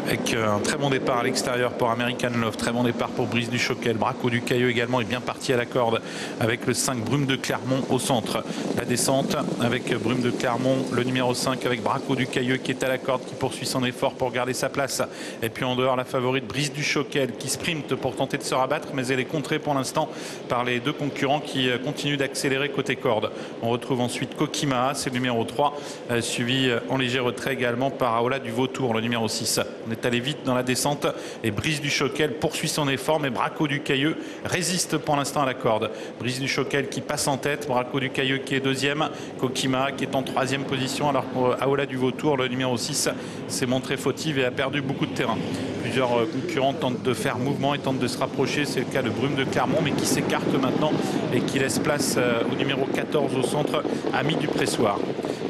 avec un très bon départ à l'extérieur pour American Love, très bon départ pour Brise du Choquel. Braco du Cailleux également est bien parti à la corde avec le 5 Brume de Clermont au centre. La descente avec Brume de Clermont, le numéro 5 avec Braco du Cailleux qui est à la corde, qui poursuit son effort pour garder sa place. Et puis en dehors, la favorite Brise du Choquel qui sprinte pour tenter de se rabattre, mais elle est contrée pour l'instant par les deux concurrents qui continuent d'accélérer côté corde. On retrouve ensuite Kokima, c'est le numéro 3, suivi en léger retrait également par Aola du Vautour, le numéro 6. On est allé vite dans la descente et Brise du Choquel poursuit son effort, mais Braco du Cailleux résiste pour l'instant à la corde. Brise du Choquel qui passe en tête, Braco du Cailleux qui est deuxième, Kokima qui est en troisième position, alors qu'Aola du Vautour, le numéro 6, s'est montré fautive et a perdu beaucoup de terrain. Plusieurs concurrents tentent de faire mouvement et tentent de se rapprocher, c'est le cas de Brume de Clermont, mais qui s'écarte maintenant et qui laisse place au numéro 14 au centre, Ami du Pressoir,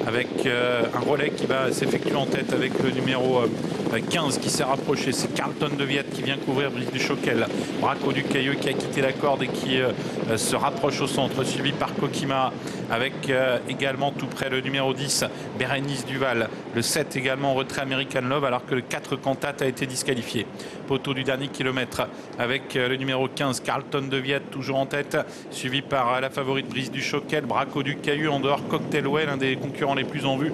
avec un relais qui va s'effectuer en tête avec le numéro 15 qui s'est rapproché. C'est Carlton de Viette qui vient couvrir Brise du Choquel. Braco du Cailleux qui a quitté la corde et qui se rapproche au centre, suivi par Kokima, avec également tout près le numéro 10, Bérénice Duval. Le 7 également en retrait, American Love, alors que le 4 Cantate a été disqualifié. Poteau du dernier kilomètre avec le numéro 15, Carlton de Viette, toujours en tête, suivi par la favorite Brise du Choquel. Braco du Cailleux en dehors, Cocktailway, l'un des concurrents les plus en vue,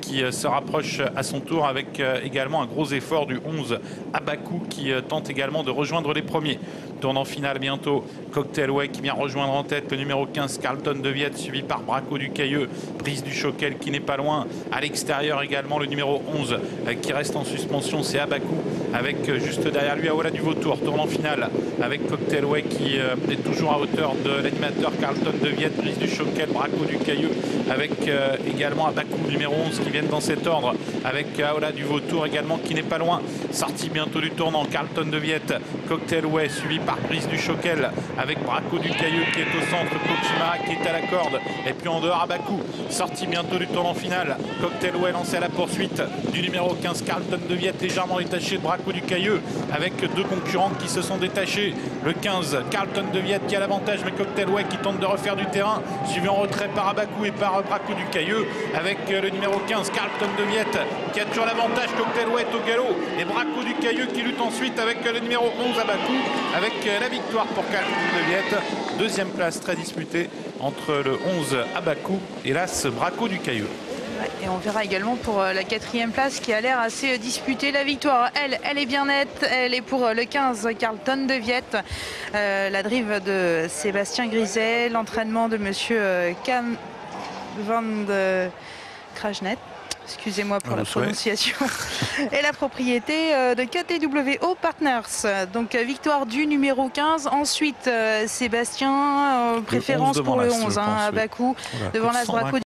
qui se rapproche à son tour avec également un gros effort du 11 Abakou qui tente également de rejoindre les premiers. Tournant final bientôt, Cocktailway qui vient rejoindre en tête le numéro 15 Carlton de Viette, suivi par Braco du Cailleux, Brise du Choquel qui n'est pas loin. À l'extérieur également le numéro 11 qui reste en suspension, c'est Abakou, avec juste derrière lui Aola du Vautour. Tournant final avec Cocktailway qui est toujours à hauteur de l'animateur Carlton de Viette, Brise du Choquel, Braco du Cailleux, avec également Abakou numéro 11 qui viennent dans cet ordre, avec Aola du Vautour également qui n'est pas loin. Sortie bientôt du tournant, Carlton de Viette, Cocktailway suivi par Brise du Choquel avec Braco du Cailleux qui est au centre, Kokima qui est à la corde, et puis en dehors Abakou. Sortie bientôt du tournant final, Cocktailway lancé à la poursuite du numéro 15 Carlton de Viette, légèrement détaché de Braco du Cailleux, avec deux concurrents qui se sont détachés. Le 15 Carlton de Viette qui a l'avantage, mais Cocktailway qui tente de refaire du terrain, suivi en retrait par Abakou et par Braco du Cailleux, avec le numéro 15 Carlton de Viette qui a toujours l'avantage. Cocktailway est au galop et Braco du Cailleux qui lutte ensuite avec le numéro 11 Abakou, avec la victoire pour Carlton de Viette. Deuxième place très disputée entre le 11 Abakou et l'As Braco du Cailleux. Et on verra également pour la quatrième place qui a l'air assez disputée. La victoire, elle est bien nette. Elle est pour le 15 Carlton de Viette. La drive de Sébastien Griset, l'entraînement de monsieur Cam van de Krajnet. Excusez-moi pour la prononciation. Et la propriété de KTWO Partners. Donc victoire du numéro 15. Ensuite Sébastien, préférence pour le 11, Abakou, devant l'As Braco.